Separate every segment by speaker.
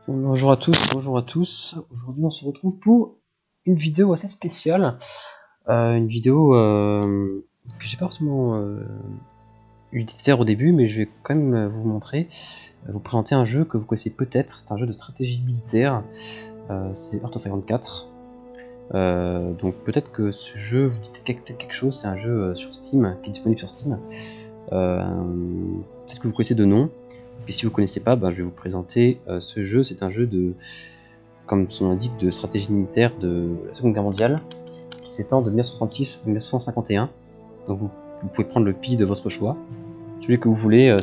Speaker 1: Bonjour à tous, bonjour à tous. Aujourd'hui on se retrouve pour une vidéo assez spéciale. Une vidéo que j'ai pas forcément eu l'idée de faire au début, mais je vais quand même vous montrer, vous présenter un jeu que vous connaissez peut-être. C'est un jeu de stratégie militaire, c'est Heart of Iron 4. Donc peut-être que ce jeu vous dit quelque chose, c'est un jeu sur Steam, qui est disponible sur Steam. Peut-être que vous connaissez de nom. Et si vous ne connaissez pas, je vais vous présenter ce jeu. C'est un jeu de, comme son nom l'indique, de stratégie militaire de la Seconde Guerre mondiale, qui s'étend de 1936 à 1951. Donc vous pouvez prendre le pays de votre choix, celui que vous voulez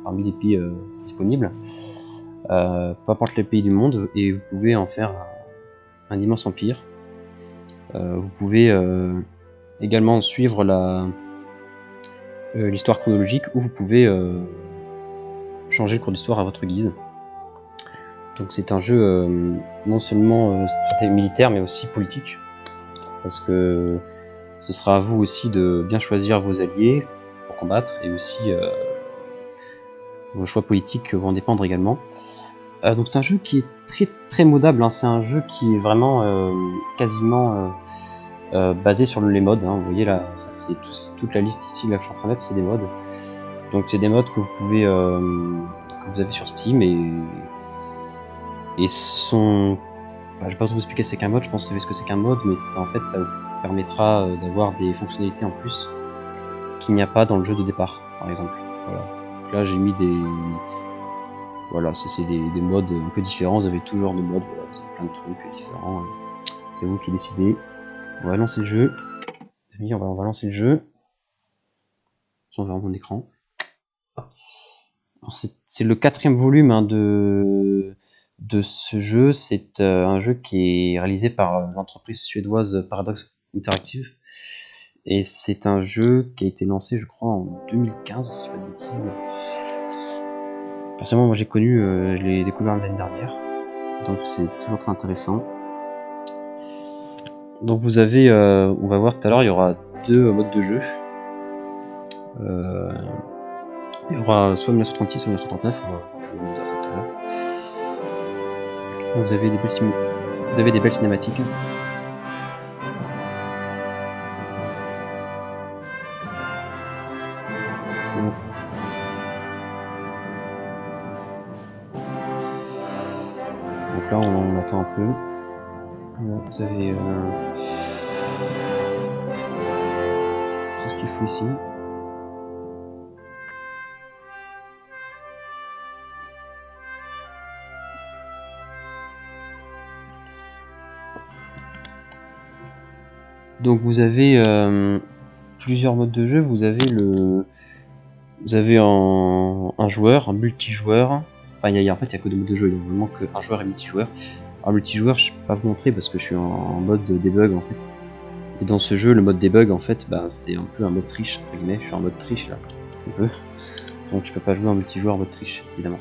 Speaker 1: parmi les pays disponibles, peu importe les pays du monde, et vous pouvez en faire un immense empire. Vous pouvez également suivre l'histoire chronologique, ou vous pouvez changer le cours d'histoire à votre guise. Donc c'est un jeu non seulement stratégie militaire, mais aussi politique, parce que ce sera à vous aussi de bien choisir vos alliés pour combattre, et aussi vos choix politiques vont dépendre également. Donc c'est un jeu qui est très modable, hein. C'est un jeu qui est vraiment quasiment basé sur les modes, hein. Vous voyez là, ça c'est toute la liste ici, là que je suis en train de mettre, c'est des modes. Donc c'est des modes que vous pouvez que vous avez sur Steam, et ce sont... je vais pas trop vous expliquer c'est qu'un mode, je pense que vous savez ce que c'est qu'un mode, mais en fait ça vous permettra d'avoir des fonctionnalités en plus qu'il n'y a pas dans le jeu de départ, par exemple. Voilà. Donc là j'ai mis des... Voilà, c'est des modes un peu différents, vous avez toujours de modes, voilà, c'est plein de trucs différents. C'est vous qui décidez. On va lancer le jeu. On va lancer le jeu. On va voir mon écran. C'est le 4e volume, hein, de ce jeu. C'est un jeu qui est réalisé par l'entreprise suédoise Paradox Interactive, et c'est un jeu qui a été lancé, je crois, en 2015, si je ne dis pas de bêtises. Personnellement, moi j'ai connu, je l'ai découvert l'année dernière, donc c'est toujours très intéressant. Donc vous avez, on va voir tout à l'heure, il y aura 2 modes de jeu. Il y aura soit 1936, soit 1939, on va vous dire ça tout à l'heure. Vous avez des belles cinématiques. Donc là on attend un peu. Là, vous avez tout ce qu'il faut ici. Donc vous avez plusieurs modes de jeu. Vous avez un joueur, un multijoueur. Enfin, en fait, il n'y a que 2 modes de jeu. Il n'y a vraiment qu'un joueur et multijoueur. Alors multijoueur, je ne peux pas vous montrer parce que je suis en mode debug en fait. Et dans ce jeu, le mode debug en fait, c'est un peu un mode triche entre guillemets. Je suis en mode triche là, un peu. Donc je peux pas jouer en multijoueur en mode triche évidemment.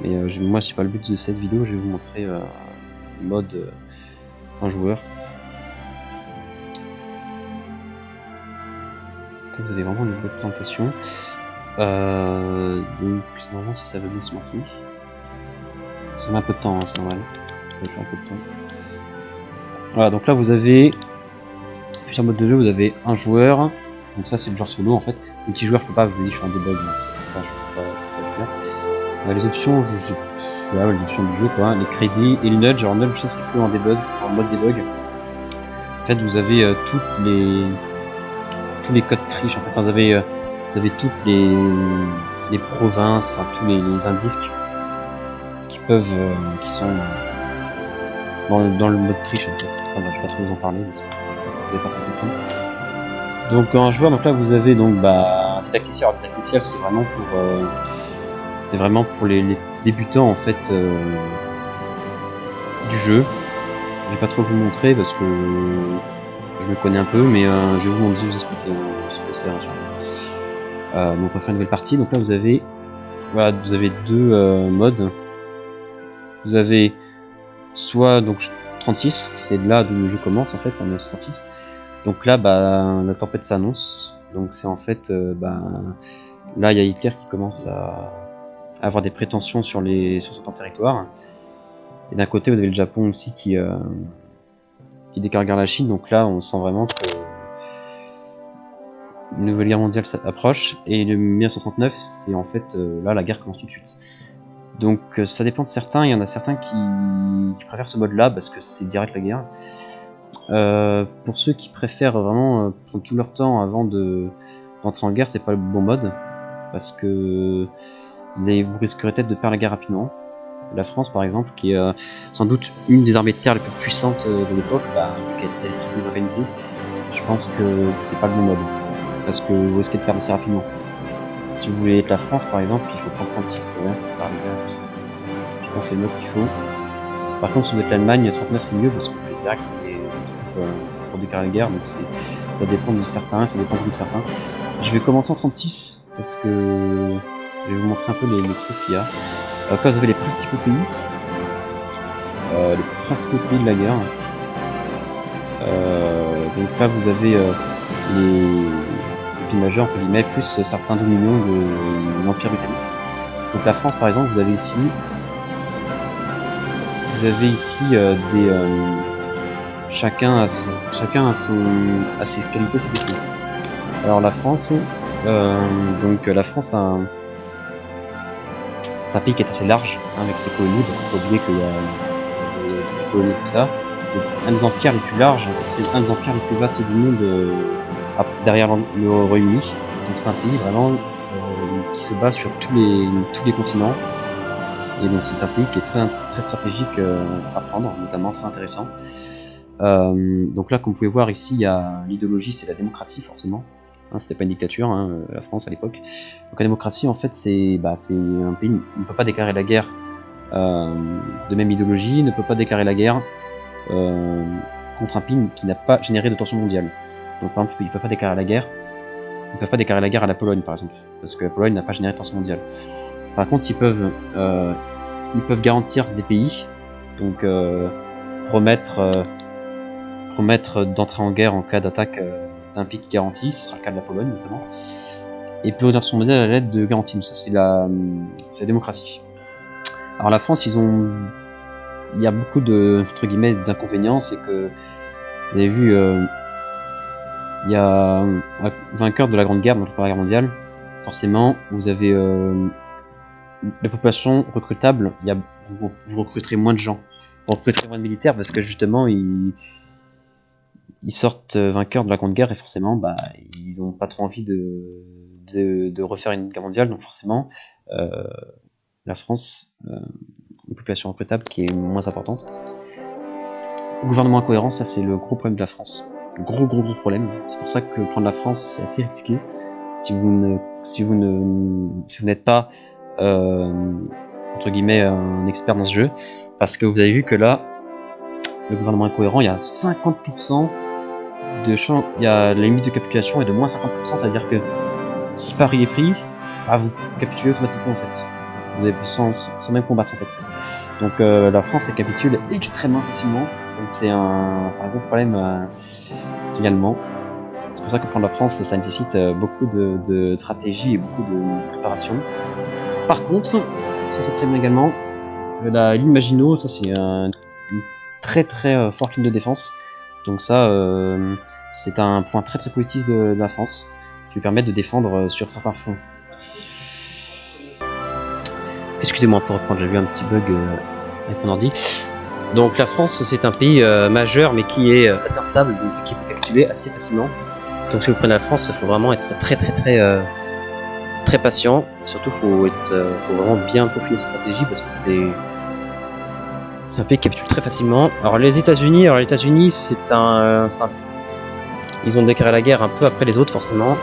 Speaker 1: Mais moi, c'est pas le but de cette vidéo. Je vais vous montrer le mode un joueur. Vous avez vraiment une belle présentation. Donc normalement si ça veut bien se lancer. Ça met un peu de temps, hein, c'est normal. Ça va faire un peu de temps. Voilà, donc là vous avez plusieurs modes de jeu. Vous avez un joueur, donc ça c'est le joueur solo en fait. Multijoueur je peux pas, je vous dis je suis en debug, c'est pour ça je peux pas le faire. Les options, voilà, les options du jeu quoi, les crédits et le nudge. Alors nudge c'est que en debug, en mode debug. En fait vous avez tous les codes triche en fait. Enfin, vous avez toutes les provinces, enfin tous les indices qui sont dans le mode triche en fait. Enfin, je vais pas trop vous en parler parce que vous n'avez pas trop compris. Donc un joueur, donc là vous avez donc c'est tacticiel. Alors tacticiel c'est vraiment pour les débutants en fait du jeu. Je vais pas trop vous montrer parce que je me connais un peu, mais je vais vous expliquer ce que c'est. Donc on va faire une nouvelle partie. Donc là vous avez 2 modes. Vous avez soit donc 36, c'est là d'où le jeu commence en fait en 1936. Donc là la tempête s'annonce. Donc c'est en fait là il y a Hitler qui commence à avoir des prétentions sur certains territoires. Et d'un côté, vous avez le Japon aussi qui déclare guerre à la Chine. Donc là, on sent vraiment que une nouvelle guerre mondiale approche. Et le 1939, c'est en fait là, la guerre commence tout de suite. Donc ça dépend de certains. Il y en a certains qui préfèrent ce mode-là parce que c'est direct la guerre. Pour ceux qui préfèrent vraiment prendre tout leur temps avant d'entrer en guerre, c'est pas le bon mode parce que vous risquerez peut-être de perdre la guerre rapidement. La France, par exemple, qui est sans doute une des armées de terre les plus puissantes de l'époque, vu qu'elle est très désorganisée, je pense que c'est pas le bon mode parce que vous risquez de perdre assez rapidement. Si vous voulez être la France, par exemple, il faut prendre 36 pour rien, c'est pas arrivé. Je pense que c'est le mode qu'il faut. Par contre, si vous êtes l'Allemagne, 39 c'est mieux parce que c'est direct pour déclarer la guerre, donc ça dépend de certains, ça dépend de certains. Je vais commencer en 36 parce que je vais vous montrer un peu les trucs qu'il y a. Là vous avez les principaux pays de la guerre. Donc là vous avez les pays majeurs entre guillemets plus certains dominions de l'Empire britannique. Donc la France par exemple, vous avez ici des chacun a ses qualités, ses défauts. Alors la France, la France c'est un pays qui est assez large avec ses colonies, parce qu'il faut oublier qu'il y a des colonies tout ça. C'est un des empires les plus larges, c'est un des empires les plus vastes du monde derrière le Royaume-Uni. Donc c'est un pays vraiment qui se base sur tous les continents. Et donc c'est un pays qui est très, très stratégique à prendre, notamment très intéressant. Donc là, comme vous pouvez voir ici, il y a l'idéologie, c'est la démocratie forcément. C'était pas une dictature, la France à l'époque. Donc la démocratie, en fait, c'est un pays ne peut pas déclarer la guerre de même idéologie, ne peut pas déclarer la guerre contre un pays qui n'a pas généré de tension mondiale. Donc par exemple, ils ne peuvent pas déclarer la guerre. Ils ne peuvent pas déclarer la guerre à la Pologne, par exemple, parce que la Pologne n'a pas généré de tension mondiale. Par contre, ils peuvent garantir des pays, donc promettre d'entrer en guerre en cas d'attaque d'un pays qui garantit, ce sera le cas de la Pologne notamment, et puis tension mondiale à l'aide de garanties. Donc ça c'est la démocratie. Alors la France, il y a beaucoup entre guillemets d'inconvénients, c'est que vous avez vu, il y a un vainqueur de la Grande Guerre, donc la Première Guerre mondiale. Forcément, vous avez la population recrutable. Vous recruterez moins de gens, vous recruterez moins de militaires parce que justement ils sortent vainqueurs de la Grande Guerre et forcément ils n'ont pas trop envie de refaire une guerre mondiale, donc forcément la France, une population recrutable qui est moins importante. Gouvernement incohérent, ça c'est le gros problème de la France. Gros problème. C'est pour ça que prendre la France c'est assez risqué si vous n'êtes pas entre guillemets un expert dans ce jeu, parce que vous avez vu que là le gouvernement incohérent, il y a 50% il y a la limite de capitulation est de moins 50%, c'est-à-dire que si Paris est pris, vous capitulez automatiquement en fait. Vous avez sans même combattre en fait. Donc la France elle capitule extrêmement facilement, donc c'est un gros problème également. C'est pour ça que prendre la France ça nécessite beaucoup de stratégie et beaucoup de préparation. Par contre, ça c'est très bien également, la ligne Maginot, ça c'est une très forte ligne de défense. Donc ça, c'est un point très positif de la France, qui lui permet de défendre sur certains fronts. Excusez-moi pour reprendre, j'ai vu un petit bug avec mon ordi. Donc la France, c'est un pays majeur, mais qui est assez instable, donc qui peut capituler assez facilement. Donc si vous prenez la France, il faut vraiment être très patient. Surtout, faut vraiment bien peaufiner sa stratégie parce que c'est un pays qui capitule très facilement. Alors les États-Unis, ils ont déclaré la guerre un peu après les autres forcément.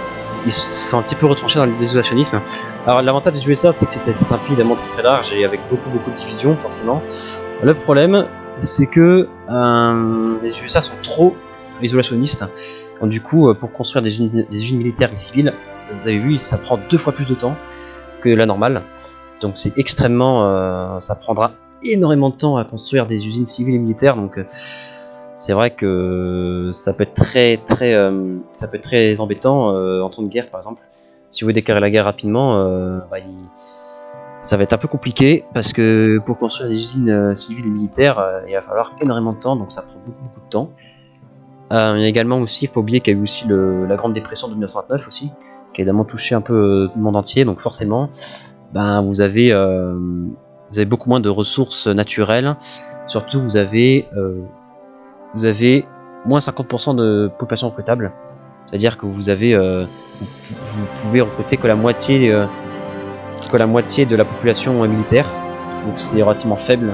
Speaker 1: Ils sont un petit peu retranchés dans le désolationnisme. Alors l'avantage des USA, c'est que c'est un pays évidemment très large et avec beaucoup de divisions forcément. Le problème, c'est que les USA sont trop isolationnistes. Donc, du coup, pour construire des usines militaires et civiles, vous avez vu, ça prend 2 fois plus de temps que la normale. Donc c'est extrêmement, ça prendra énormément de temps à construire des usines civiles et militaires. Donc c'est vrai que ça peut être très embêtant en temps de guerre par exemple. Si vous déclarez la guerre rapidement, Ça va être un peu compliqué parce que pour construire des usines civiles et militaires, il va falloir énormément de temps, donc ça prend beaucoup de temps. Il y a également aussi, il faut pas oublier qu'il y a eu aussi la Grande Dépression de 1929 aussi, qui a évidemment touché un peu le monde entier, donc forcément, ben, vous avez beaucoup moins de ressources naturelles. Surtout, vous avez moins 50% de population recrutable, c'est-à-dire que vous pouvez recruter que la moitié de la population militaire, donc c'est relativement faible.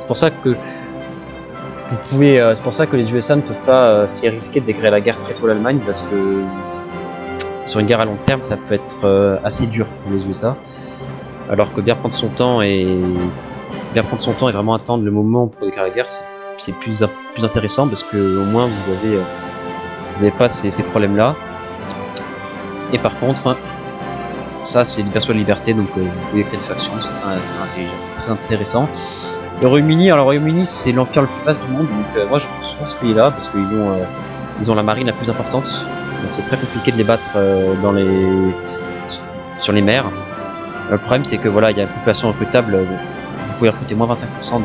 Speaker 1: C'est pour ça que c'est pour ça que les USA ne peuvent pas s'y risquer de déclarer la guerre très tôt à l'Allemagne, parce que sur une guerre à long terme, ça peut être assez dur pour les USA. Alors que bien prendre son temps et vraiment attendre le moment pour déclarer la guerre, c'est plus intéressant, parce que au moins vous avez pas ces problèmes-là. Et par contre, ça c'est libération de liberté, donc vous pouvez créer des factions, c'est très intéressant. Le Royaume-Uni, c'est l'empire le plus vaste du monde, donc moi je prends souvent ce pays-là parce qu'ils ont la marine la plus importante, donc c'est très compliqué de les battre sur les mers. Le problème c'est que voilà, il y a une population recrutable, vous pouvez recruter moins 25%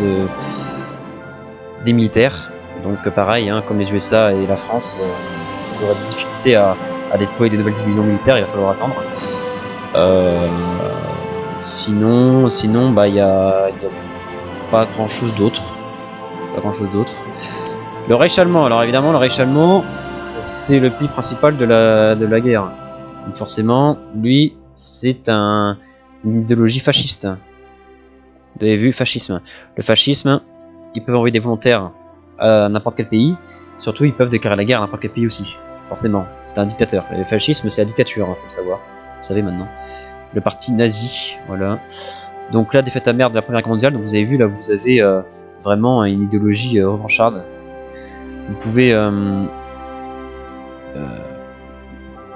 Speaker 1: des militaires, donc pareil, hein, comme les USA et la France, vous aurez des difficultés à déployer des nouvelles divisions militaires, il va falloir attendre. Sinon, bah il y a pas grand chose d'autre. Le Reich allemand, alors évidemment le Reich allemand, c'est le pays principal de la guerre. Donc forcément, lui, c'est une idéologie fasciste. Vous avez vu, fascisme. Le fascisme, ils peuvent envoyer des volontaires à n'importe quel pays. Surtout, ils peuvent déclarer la guerre à n'importe quel pays aussi. Forcément, c'est un dictateur. Le fascisme, c'est la dictature, hein, faut le savoir. Vous savez maintenant. Le parti nazi, voilà. Donc là, défaite amère de la Première Guerre mondiale. Donc vous avez vu, là, vous avez vraiment une idéologie revancharde. Vous pouvez...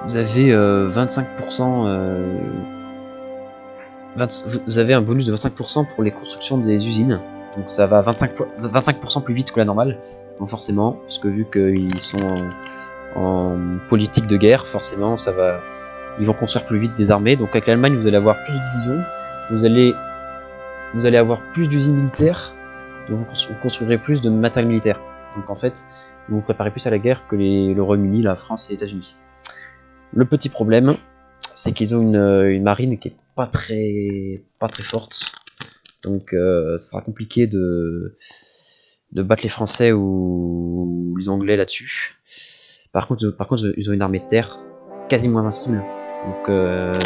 Speaker 1: vous avez 25%... vous avez un bonus de 25% pour les constructions des usines. Donc ça va 25% plus vite que la normale. Donc forcément, parce que vu qu'ils sont en politique de guerre, forcément, ils vont construire plus vite des armées. Donc avec l'Allemagne, vous allez avoir plus de divisions. Vous allez avoir plus d'usines militaires, donc vous construirez plus de matériel militaire. Donc en fait, vous vous préparez plus à la guerre que le Royaume-Uni, la France et les États-Unis. Le petit problème, c'est qu'ils ont une marine qui est pas très forte. Donc ça sera compliqué de battre les Français ou les Anglais là-dessus. Par contre, ils ont une armée de terre quasiment invincible. Donc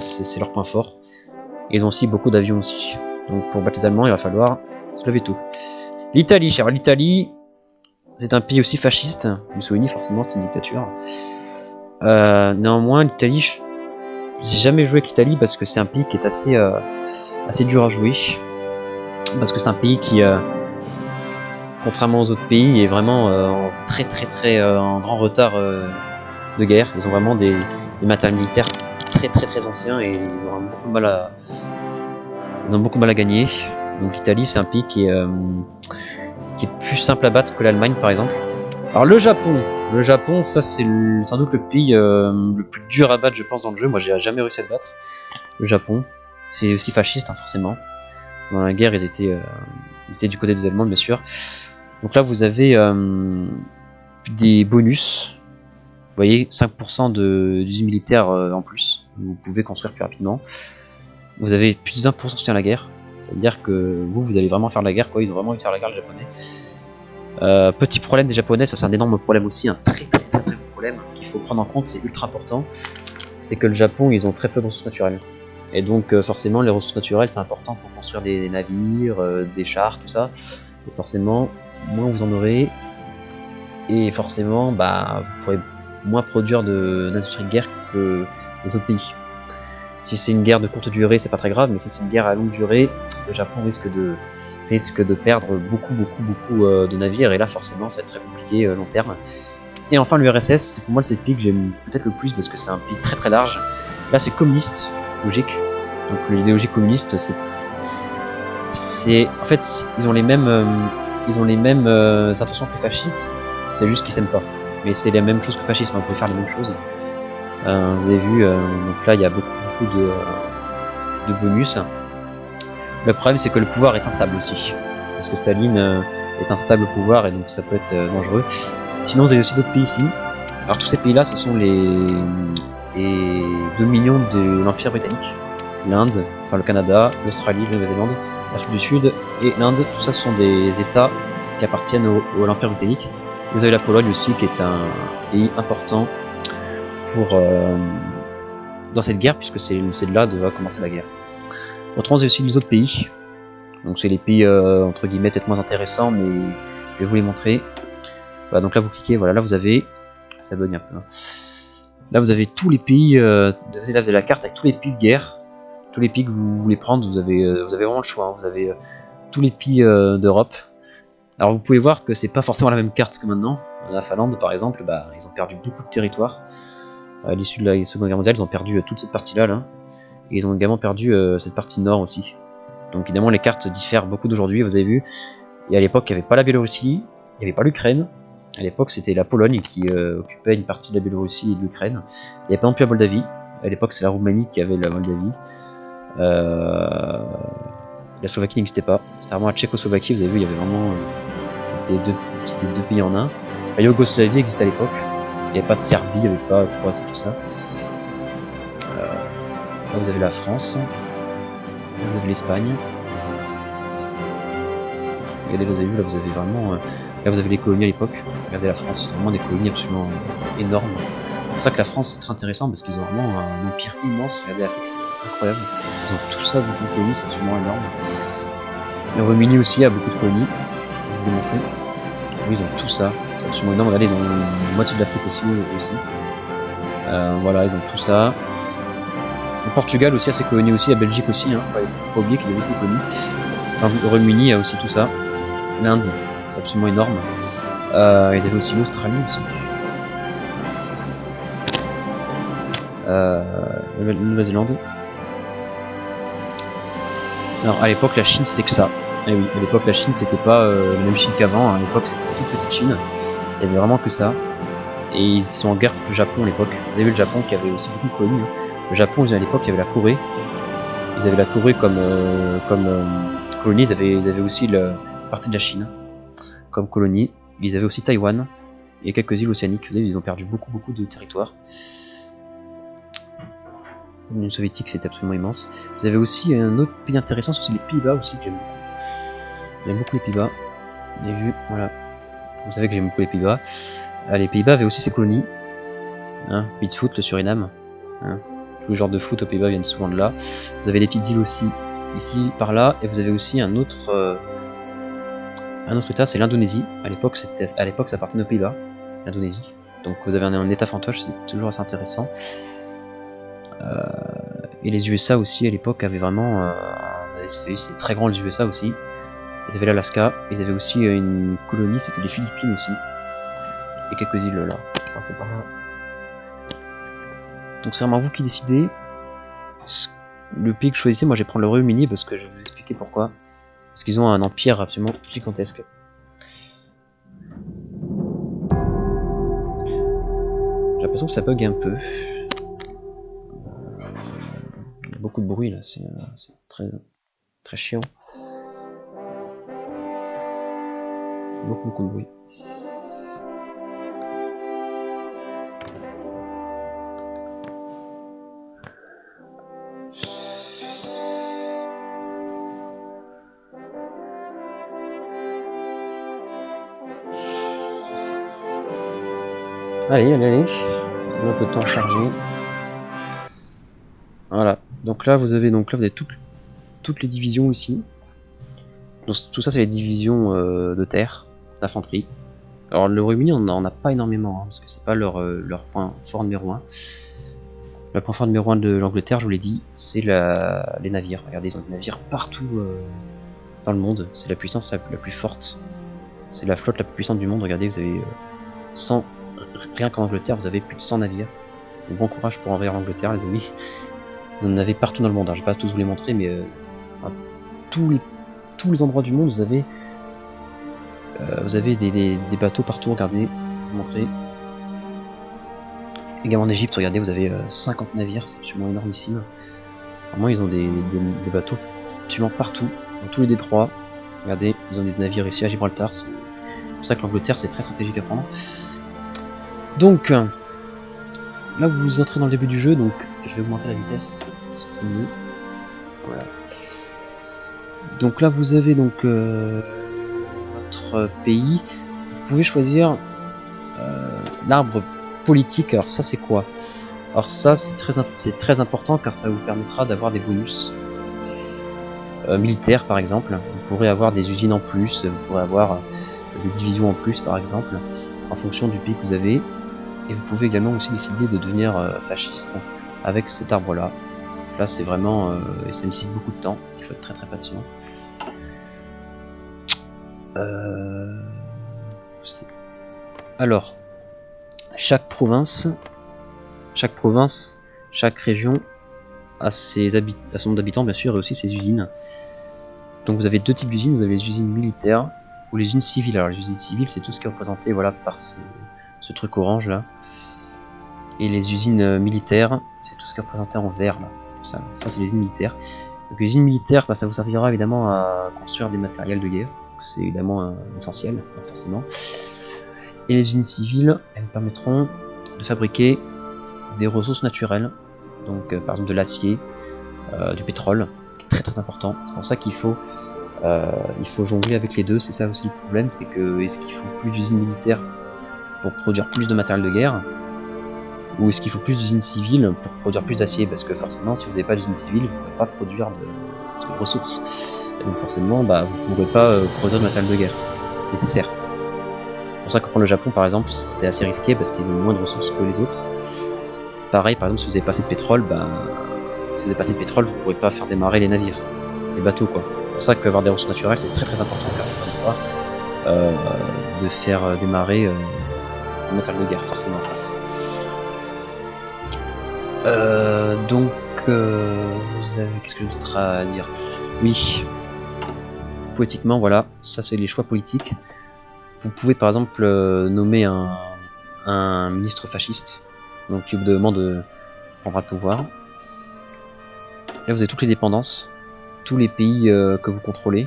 Speaker 1: c'est leur point fort. Et ils ont aussi beaucoup d'avions aussi. Donc pour battre les Allemands, il va falloir se lever tôt. L'Italie, alors l'Italie, c'est un pays aussi fasciste. Mussolini, forcément, c'est une dictature. Néanmoins, l'Italie, j'ai jamais joué avec l'Italie parce que c'est un pays qui est assez dur à jouer. Parce que c'est un pays qui, contrairement aux autres pays, est vraiment en très en grand retard de guerre. Ils ont vraiment des matériels militaires très anciens et ils ont beaucoup de mal à gagner. Donc l'Italie, c'est un pays qui est plus simple à battre que l'Allemagne par exemple. Alors le Japon, ça c'est sans doute le pays le plus dur à battre, je pense, dans le jeu. Moi j'ai jamais réussi à le battre. Le Japon, c'est aussi fasciste, hein, forcément. Dans la guerre, ils étaient du côté des Allemands, bien sûr. Donc là, vous avez des bonus. Vous voyez, 5% d'usines militaires en plus. Vous pouvez construire plus rapidement. Vous avez plus de 20% de soutien à la guerre. C'est-à-dire que vous allez vraiment faire la guerre, quoi. Ils ont vraiment envie de faire la guerre, les Japonais. Petit problème des Japonais, ça c'est un énorme problème aussi, un très problème qu'il faut prendre en compte, c'est ultra important. C'est que le Japon, ils ont très peu de ressources naturelles. Et donc forcément, les ressources naturelles, c'est important pour construire des navires, des chars, tout ça. Et forcément, moins vous en aurez. Et forcément, bah, vous pourrez moins produire d'industrie de guerre que les autres pays. Si c'est une guerre de courte durée, c'est pas très grave, mais si c'est une guerre à longue durée, le Japon risque de perdre beaucoup de navires, et là forcément ça va être très compliqué long terme. Et enfin l'URSS, pour moi c'est le pays que j'aime peut-être le plus parce que c'est un pays très large. Là c'est communiste, logique. Donc l'idéologie communiste, en fait ils ont les mêmes intentions que les fascistes, c'est juste qu'ils s'aiment pas. Mais c'est la même chose que le fascisme, on peut faire les mêmes choses. Vous avez vu, donc là il y a beaucoup de bonus. Le problème c'est que le pouvoir est instable aussi. Parce que Staline est instable au pouvoir et donc ça peut être dangereux. Sinon vous avez aussi d'autres pays ici. Alors tous ces pays là ce sont les dominions de l'Empire britannique. L'Inde, enfin le Canada, l'Australie, la Nouvelle-Zélande, l'Afrique du Sud et l'Inde, tout ça ce sont des états qui appartiennent à l'Empire britannique. Vous avez la Pologne aussi qui est un pays important pour dans cette guerre puisque c'est de là que va commencer la guerre. Autrement, vous avez aussi les autres pays. Donc c'est les pays entre guillemets peut-être moins intéressants, mais je vais vous les montrer. Voilà, donc là vous cliquez, voilà, là vous avez, ça bug un peu. Hein. Là vous avez tous les pays, là vous avez la carte avec tous les pays de guerre, tous les pays que vous voulez prendre. Vous avez vraiment le choix. Hein. Vous avez tous les pays d'Europe. Alors vous pouvez voir que c'est pas forcément la même carte que maintenant. La Finlande par exemple, bah, ils ont perdu beaucoup de territoire. À l'issue de la Seconde Guerre mondiale, ils ont perdu toute cette partie-là, là. Et ils ont également perdu cette partie nord aussi. Donc évidemment les cartes diffèrent beaucoup d'aujourd'hui, vous avez vu. Et à l'époque il n'y avait pas la Biélorussie, il n'y avait pas l'Ukraine. À l'époque c'était la Pologne qui occupait une partie de la Biélorussie et de l'Ukraine. Il n'y avait pas non plus la Moldavie. À l'époque c'est la Roumanie qui avait la Moldavie. La Slovaquie n'existait pas. C'était vraiment la Tchécoslovaquie, vous avez vu, il y avait vraiment... c'était deux pays en un. La Yougoslavie existait à l'époque. Il n'y avait pas de Serbie, il n'y avait pas de Croatie, tout ça. Là vous avez la France. Vous avez l'Espagne. Regardez, vous avez vu, là vous avez vraiment... là vous avez les colonies à l'époque. Regardez la France, ils ont vraiment des colonies absolument énormes. C'est pour ça que la France c'est très intéressant parce qu'ils ont vraiment un empire immense. Regardez l'Afrique, c'est incroyable. Ils ont tout ça, beaucoup de colonies, c'est absolument énorme. Le Royaume-Uni aussi a beaucoup de colonies. Je vais vous montrer. Oui, ils ont tout ça, c'est absolument énorme. Regardez, ils ont une moitié de l'Afrique aussi. Voilà, ils ont tout ça. Le Portugal aussi a ses colonies aussi, la Belgique aussi, hein. Faut pas oublier qu'ils avaient ses colonies. Enfin, le Royaume-Uni a aussi tout ça. L'Inde, c'est absolument énorme. Ils avaient aussi l'Australie aussi. La Nouvelle-Zélande. Alors à l'époque la Chine c'était que ça. Et oui, à l'époque la Chine c'était pas la même Chine qu'avant, à l'époque c'était toute petite Chine. Il y avait vraiment que ça. Et ils sont en guerre contre le Japon à l'époque. Vous avez vu le Japon qui avait aussi beaucoup de colonies. Hein. Le Japon, à l'époque, il y avait la Corée. Ils avaient la Corée comme colonie. Ils avaient aussi la partie de la Chine comme colonie. Ils avaient aussi Taïwan et quelques îles océaniques. Vous avez vu, ils ont perdu beaucoup de territoire. L'Union soviétique, c'était absolument immense. Vous avez aussi un autre pays intéressant, c'est les Pays-Bas aussi que j'aime beaucoup. J'aime beaucoup les Pays-Bas. Vous avez vu, voilà. Vous savez que j'aime beaucoup les Pays-Bas. Les Pays-Bas avaient aussi ses colonies. Hein, pays de foot, le Suriname. Hein. Tous les genres de foot aux Pays-Bas viennent souvent de là. Vous avez des petites îles aussi, ici, par là, et vous avez aussi un autre état, c'est l'Indonésie. À l'époque, ça appartenait aux Pays-Bas, l'Indonésie. Donc vous avez un état fantoche, c'est toujours assez intéressant. Et les USA aussi, à l'époque, avaient vraiment... c'est très grand les USA aussi. Ils avaient l'Alaska, ils avaient aussi une colonie, c'était les Philippines aussi. Et quelques îles là. Enfin, c'est par là. Donc c'est vraiment vous qui décidez. Le pays que je choisissez, moi je vais prendre le Royaume-Uni parce que je vais vous expliquer pourquoi. Parce qu'ils ont un empire absolument gigantesque. J'ai l'impression que ça bug un peu. Il y a beaucoup de bruit là, c'est très chiant. Beaucoup de bruit. Allez, c'est un peu de temps chargé. Voilà, donc là vous avez toutes les divisions ici. Donc, tout ça c'est les divisions de terre, d'infanterie. Alors le Royaume-Uni on n'en a pas énormément, hein, parce que c'est pas leur point fort numéro 1. Le point fort numéro 1 de l'Angleterre, je vous l'ai dit, c'est les navires. Regardez, ils ont des navires partout dans le monde. C'est la puissance la plus forte. C'est la flotte la plus puissante du monde. Regardez, vous avez 100... Rien qu'en Angleterre, vous avez plus de 100 navires. Donc, bon courage pour envahir l'Angleterre, les amis. Vous en avez partout dans le monde. Alors, je vais pas tous vous les montrer, mais à tous les endroits du monde, vous avez des bateaux partout. Regardez, je vais vous montrer. Également en Égypte, regardez, vous avez 50 navires, c'est absolument énormissime. Vraiment, ils ont des bateaux absolument partout, dans tous les détroits. Regardez, ils ont des navires ici à Gibraltar, c'est pour ça que l'Angleterre c'est très stratégique à prendre. Donc, là vous entrez dans le début du jeu, donc je vais augmenter la vitesse, parce que c'est mieux. Voilà. Donc là vous avez donc votre pays, vous pouvez choisir l'arbre politique. Alors ça c'est quoi? Alors ça c'est très important car ça vous permettra d'avoir des bonus militaires par exemple. Vous pourrez avoir des usines en plus, vous pourrez avoir des divisions en plus par exemple, en fonction du pays que vous avez. Et vous pouvez également aussi décider de devenir fasciste avec cet arbre là. Là c'est vraiment, ça nécessite beaucoup de temps, il faut être très très patient. Alors, chaque province, chaque région a son nombre d'habitants bien sûr et aussi ses usines. Donc vous avez deux types d'usines, vous avez les usines militaires ou les usines civiles. Alors les usines civiles c'est tout ce qui est représenté voilà, par ce truc orange là. Et les usines militaires c'est tout ce qui est représenté en vert là. Ça c'est les usines militaires. Donc les usines militaires bah, ça vous servira évidemment à construire des matériels de guerre. C'est évidemment essentiel forcément. Et les usines civiles elles vous permettront de fabriquer des ressources naturelles. Donc par exemple de l'acier, du pétrole, qui est très très important. C'est pour ça qu'il faut jongler avec les deux. C'est ça aussi le problème, c'est que est-ce qu'il faut plus d'usines militaires pour produire plus de matériel de guerre, ou est-ce qu'il faut plus d'usines civiles pour produire plus d'acier? Parce que forcément, si vous n'avez pas d'usines civiles, vous ne pouvez pas produire de ressources. Et donc forcément, bah, vous ne pourrez pas produire de matériel de guerre nécessaire. C'est pour ça que pour le Japon, par exemple, c'est assez risqué parce qu'ils ont moins de ressources que les autres. Pareil, par exemple, si vous avez pas assez de pétrole, bah, si vous avez pas assez de pétrole, vous ne pourrez pas faire démarrer les navires, les bateaux, quoi. C'est pour ça qu'avoir des ressources naturelles, c'est très très important, car ça permettra de faire démarrer le matériel de guerre, forcément. Donc, vous avez... Qu'est-ce que j'ai d'autre à dire? Oui, politiquement, voilà, ça c'est les choix politiques. Vous pouvez par exemple nommer un ministre fasciste, donc qui au bout d'un moment prendra le pouvoir. Là vous avez toutes les dépendances, tous les pays que vous contrôlez.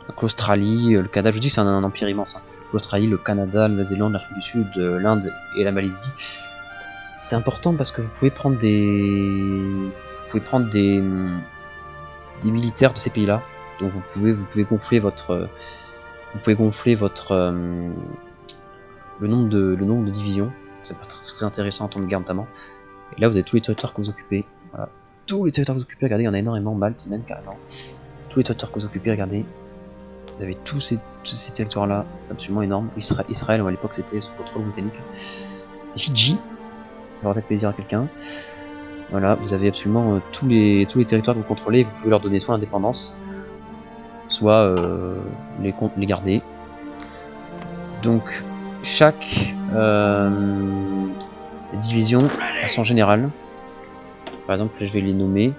Speaker 1: Donc l'Australie, le Canada, je vous dis que c'est un empire immense. Hein. L'Australie, le Canada, la Nouvelle-Zélande, l'Afrique du Sud, l'Inde et la Malaisie. C'est important parce que vous pouvez prendre des militaires de ces pays-là. Donc vous pouvez gonfler votre le nombre de divisions. Ça peut être très intéressant en temps de guerre notamment. Et là vous avez tous les territoires que vous occupez. Voilà. Tous les territoires que vous occupez, regardez, il y en a énormément, Malte même carrément. Tous les territoires que vous occupez, regardez. Vous avez tous ces territoires là, c'est absolument énorme. Israël, à l'époque c'était sous contrôle britannique. Et Fidji, ça va faire plaisir à quelqu'un. Voilà, vous avez absolument tous les territoires que vous contrôlez, vous pouvez leur donner soit l'indépendance, soit les garder. Donc chaque division a son général. Par exemple, là, je vais les nommer.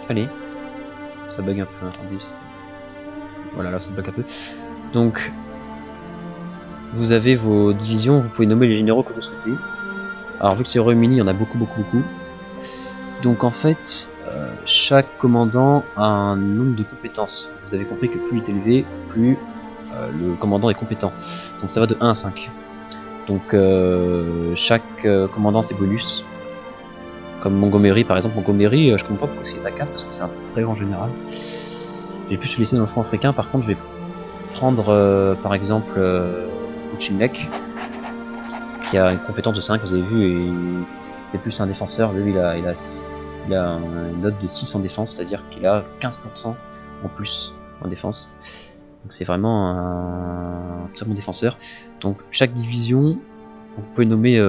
Speaker 1: Allez, ça bug un peu. Attendez. Voilà, là ça bug un peu. Donc vous avez vos divisions, vous pouvez nommer les généraux que vous souhaitez. Alors vu que c'est au Royaume-Uni, il y en a beaucoup. Donc en fait, chaque commandant a un nombre de compétences. Vous avez compris que plus il est élevé, plus le commandant est compétent. Donc ça va de 1 à 5. Donc chaque commandant a ses bonus. Comme Montgomery par exemple. Montgomery, je comprends pas pourquoi c'est à 4 parce que c'est un très grand général. J'ai pu se laisser dans le front africain. Par contre, je vais prendre par exemple Uchimnek, qui a une compétence de 5, vous avez vu, et c'est plus un défenseur. Vous avez vu, il a une note de 6 en défense, c'est-à-dire qu'il a 15% en plus en défense. Donc c'est vraiment un très bon défenseur. Donc chaque division, vous pouvez nommer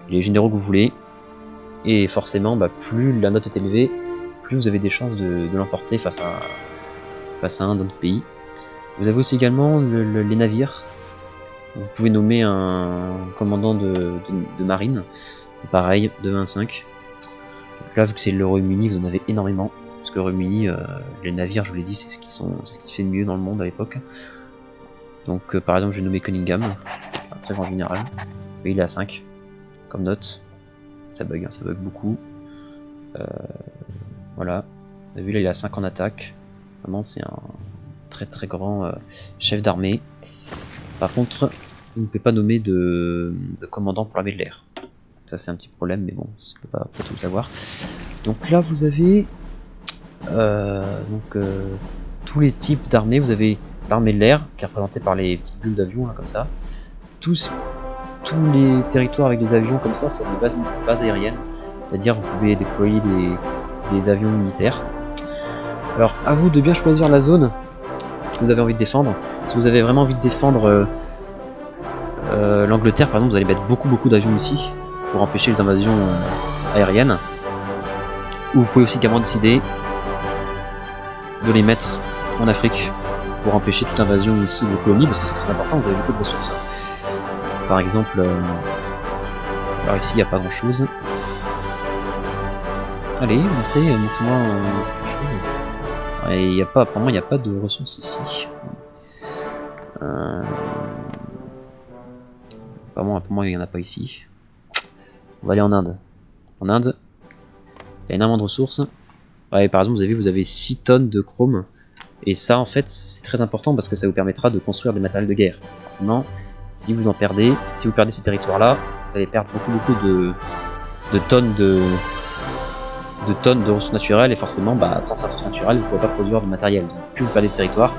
Speaker 1: les généraux que vous voulez, et forcément, bah, plus la note est élevée, plus vous avez des chances de l'emporter face à un autre pays. Vous avez aussi également les navires. Vous pouvez nommer un commandant de marine, pareil, de 1 à 5. Donc là, vu que c'est le Royaume-Uni, vous en avez énormément. Parce que le Royaume-Uni, les navires, je vous l'ai dit, c'est ce qui se fait de mieux dans le monde à l'époque. Donc par exemple, je vais nommer Cunningham, un très grand général. Et il est à 5, comme note. Ça bug beaucoup. Voilà, vous avez vu là il a 5 en attaque. Vraiment c'est un très grand chef d'armée. Par contre, vous ne pouvez pas nommer de commandant pour l'armée de l'air. Ça c'est un petit problème, mais bon, on peut pas tout avoir. Donc là vous avez tous les types d'armées. Vous avez l'armée de l'air, qui est représentée par les petites bulles d'avions, comme ça. Tous les territoires avec des avions comme ça, c'est des bases aériennes. C'est-à-dire vous pouvez déployer des avions militaires. Alors à vous de bien choisir la zone que vous avez envie de défendre. Si vous avez vraiment envie de défendre l'Angleterre, par exemple, vous allez mettre beaucoup d'avions ici pour empêcher les invasions aériennes. Ou vous pouvez aussi également décider de les mettre en Afrique pour empêcher toute invasion ici de colonies, parce que c'est très important, vous avez beaucoup de ressources. Par exemple, alors ici il n'y a pas grand chose. Allez, montrez-moi quelque chose. Et y a pas, apparemment il n'y a pas de ressources ici. Apparemment il n'y en a pas ici. On va aller en Inde. En Inde, il y a énormément de ressources. Ouais, par exemple, vous avez vu, vous avez 6 tonnes de chrome. Et ça, en fait, c'est très important parce que ça vous permettra de construire des matériels de guerre. Forcément, si vous perdez ces territoires-là, vous allez perdre beaucoup de tonnes de ressources naturelles. Et forcément, sans ces ressources naturelles, vous ne pourrez pas produire de matériel. Donc, plus vous perdez de territoire,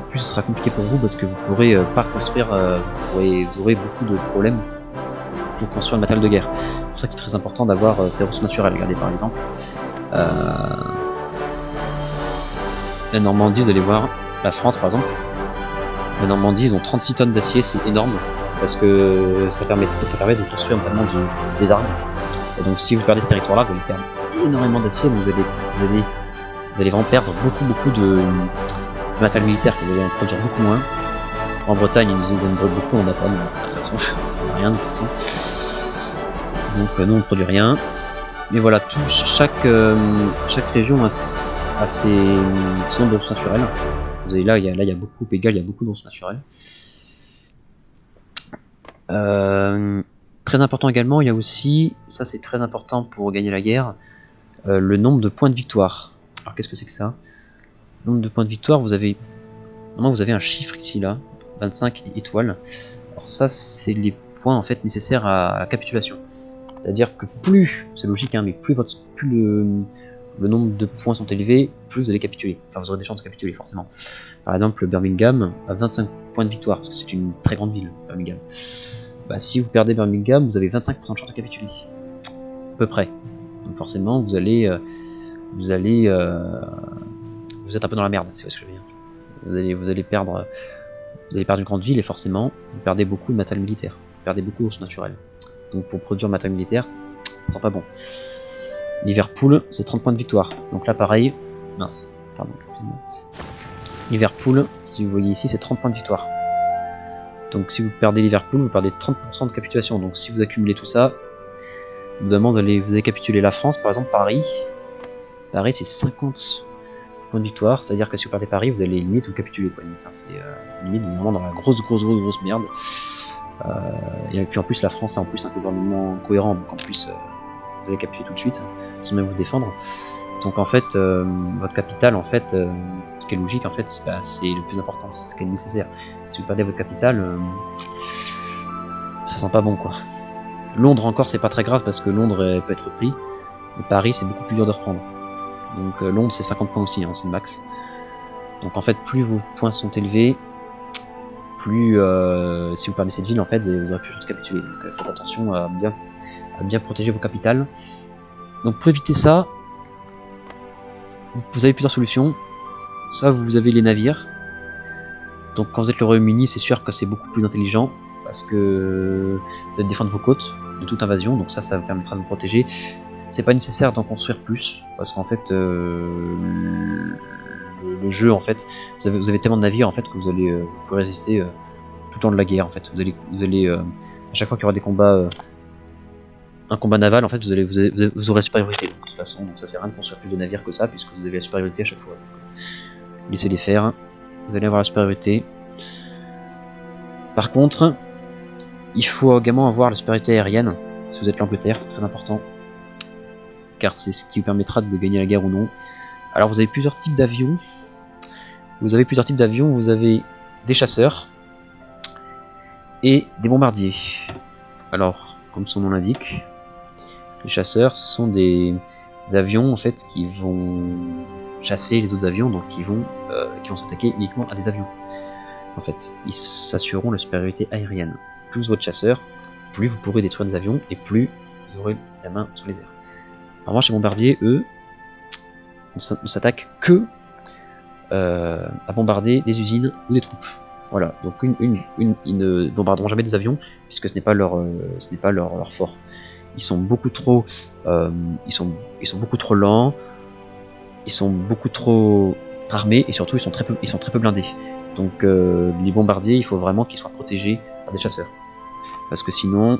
Speaker 1: plus ce sera compliqué pour vous parce que vous ne pourrez pas construire, vous aurez beaucoup de problèmes pour construire le matériel de guerre. C'est pour ça que c'est très important d'avoir ces ressources naturelles. Regardez par exemple. La Normandie, vous allez voir, la France par exemple, la Normandie, ils ont 36 tonnes d'acier, c'est énorme, parce que ça permet de construire notamment des armes. Et donc si vous perdez ce territoire-là, vous allez perdre énormément d'acier, donc vous allez vraiment perdre beaucoup de matériel militaire, que vous allez en produire beaucoup moins. En Bretagne, ils nous aiment beaucoup, on n'a pas, de toute façon, on n'a rien de toute façon. Donc nous on ne produit rien. Mais voilà, chaque région a ses nombre de ressources naturelles. Vous avez là, il y a beaucoup égal, il y a beaucoup de ressources naturelles. Très important également, il y a aussi, ça c'est très important pour gagner la guerre, le nombre de points de victoire. Alors qu'est-ce que c'est que ça? Le nombre de points de victoire, vous avez un chiffre ici là, 25 étoiles. Alors ça c'est les points en fait nécessaires à la capitulation. C'est-à-dire que plus, c'est logique, hein, mais plus le nombre de points sont élevés, plus vous allez capituler. Enfin, vous aurez des chances de capituler, forcément. Par exemple, Birmingham a 25 points de victoire, parce que c'est une très grande ville, Birmingham. Si vous perdez Birmingham, vous avez 25% de chance de capituler. À peu près. Donc forcément, vous êtes un peu dans la merde, si vous voyez ce que je veux dire. Vous allez perdre une grande ville, et forcément, vous perdez beaucoup de matériel militaire. Vous perdez beaucoup de ressources naturelles. Donc pour produire le matériel militaire, ça sent pas bon. Liverpool, c'est 30 points de victoire. Donc là pareil, mince, pardon. Liverpool, si vous voyez ici, c'est 30 points de victoire. Donc si vous perdez Liverpool, vous perdez 30% de capitulation. Donc si vous accumulez tout ça, évidemment vous allez capituler la France, par exemple Paris. Paris c'est 50 points de victoire, c'est-à-dire que si vous perdez Paris, vous allez limite vous capituler quoi. Limite, hein. C'est limite vraiment dans la grosse merde. Et puis en plus la France a en plus un gouvernement cohérent, donc en plus vous allez capituler tout de suite sans même vous défendre. Donc en fait votre capitale en fait ce qui est logique en fait c'est le plus important, c'est ce qui est nécessaire. Si vous perdez votre capitale ça sent pas bon quoi. Londres encore c'est pas très grave parce que Londres peut être pris, mais Paris c'est beaucoup plus dur de reprendre. Donc Londres c'est 50 points aussi, hein, c'est le max. Donc en fait plus vos points sont élevés, plus si vous perdez cette ville en fait vous aurez plus de chances de capituler. Donc faites attention à bien protéger vos capitales. Donc pour éviter ça, vous avez plusieurs solutions. Ça vous avez les navires. Donc quand vous êtes le Royaume-Uni, c'est sûr que c'est beaucoup plus intelligent parce que vous allez défendre vos côtes de toute invasion, donc ça vous permettra de vous protéger. C'est pas nécessaire d'en construire plus parce qu'en fait le jeu en fait vous avez tellement de navires en fait que vous pouvez résister tout le temps de la guerre en fait. Vous allez à chaque fois qu'il y aura des combats un combat naval en fait vous aurez la supériorité de toute façon, donc ça sert à rien de construire plus de navires que ça puisque vous avez la supériorité à chaque fois. Laissez les faire, vous allez avoir la supériorité. Par contre il faut également avoir la supériorité aérienne si vous êtes l'Angleterre, c'est très important, car c'est ce qui vous permettra de gagner la guerre ou non. Alors vous avez plusieurs types d'avions. Vous avez des chasseurs et des bombardiers. Alors, comme son nom l'indique, les chasseurs, ce sont des avions en fait qui vont chasser les autres avions, donc qui vont s'attaquer uniquement à des avions. En fait, ils s'assureront la supériorité aérienne. Plus vous êtes chasseur, plus vous pourrez détruire des avions et plus vous aurez la main sur les airs. En revanche, les bombardiers, eux, ne s'attaquent que à bombarder des usines ou des troupes. Voilà, donc ils ne bombarderont jamais des avions puisque ce n'est pas leur fort. Ils sont beaucoup trop beaucoup trop lents, ils sont beaucoup trop armés et surtout ils sont très peu blindés. Donc les bombardiers, il faut vraiment qu'ils soient protégés par des chasseurs. Parce que sinon,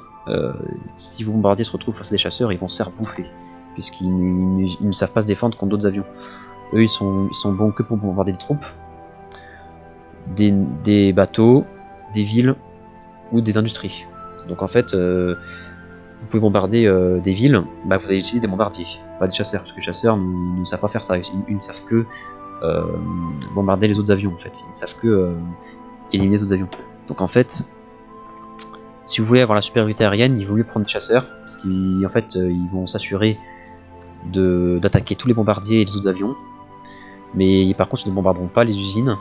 Speaker 1: si vos bombardiers se retrouvent face à des chasseurs, ils vont se faire bouffer puisqu'ils ne savent pas se défendre contre d'autres avions. Eux, ils sont bons que pour bombarder des troupes, des bateaux, des villes ou des industries. Donc en fait, vous pouvez bombarder des villes, bah, vous allez utiliser des bombardiers, pas des chasseurs, parce que les chasseurs ne savent pas faire ça. Ils ne savent que bombarder les autres avions en fait. Ils ne savent que éliminer les autres avions. Donc en fait, si vous voulez avoir la supériorité aérienne, il vaut mieux prendre des chasseurs, parce qu'en fait, ils vont s'assurer d'attaquer tous les bombardiers et les autres avions. Mais par contre, ils ne bombarderont pas les usines,